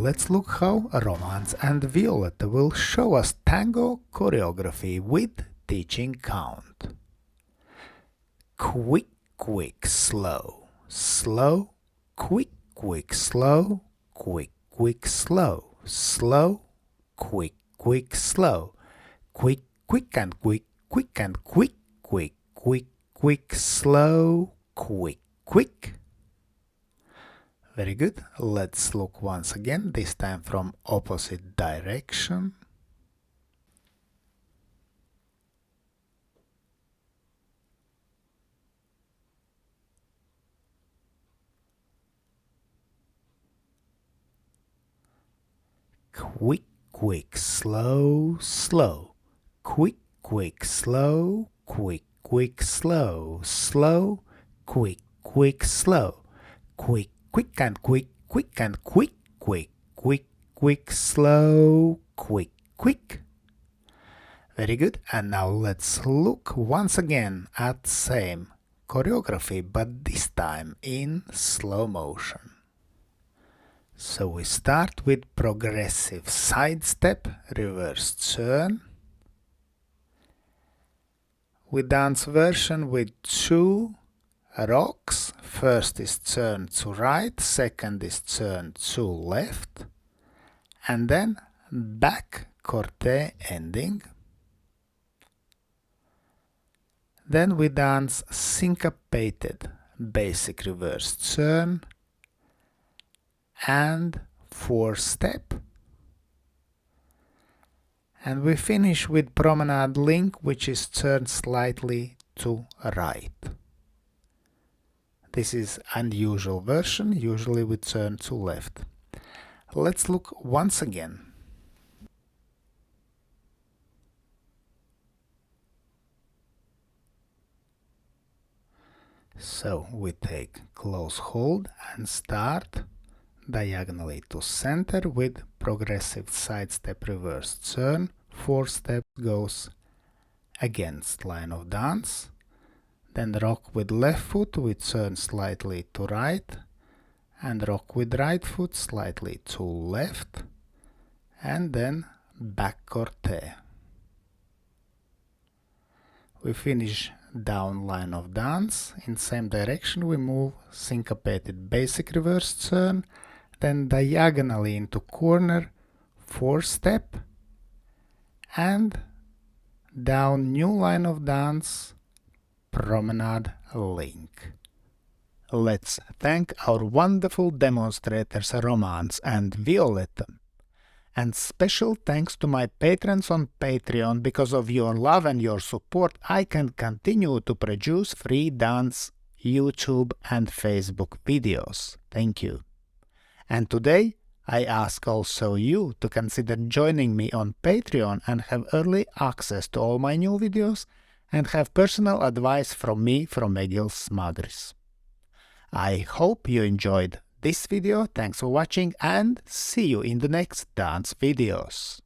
let's look how Romance and Violetta will show us tango choreography with teaching count. Quick, quick, slow, slow, quick, quick, slow, quick, quick, slow, slow, quick, quick, slow, quick, quick and quick, quick and quick, quick, quick, quick, slow, quick, quick. Very good. Let's look once again, this time from opposite direction. Quick, quick, slow, slow. Quick, quick, slow, quick, quick, slow, slow, quick, quick, slow, quick, quick and quick, quick and quick, quick, quick, quick, slow, quick, quick. Very good. And now let's look once again at same choreography, but this time in slow motion. So we start with progressive side step, reverse turn. We dance version with 2 rocks. First is turn to right, second is turn to left, and then back corte ending. Then we dance syncopated, basic reverse turn and 4-step. And we finish with promenade link, which is turned slightly to right. This is unusual version, usually we turn to left. Let's look once again. So we take close hold and start diagonally to center with progressive side step reverse turn. 4-step goes against line of dance. Then rock with left foot, we turn slightly to right, and rock with right foot slightly to left, and then back corte. We finish down line of dance. In same direction we move syncopated basic reverse turn, then diagonally into corner, 4-step, and down new line of dance, promenade link. Let's thank our wonderful demonstrators Romance and Violetta. And special thanks to my patrons on Patreon. Because of your love and your support, I can continue to produce free dance, YouTube and Facebook videos. Thank you. And today, I ask also you to consider joining me on Patreon and have early access to all my new videos and have personal advice from me, from Egils Smagris. I hope you enjoyed this video. Thanks for watching and see you in the next dance videos.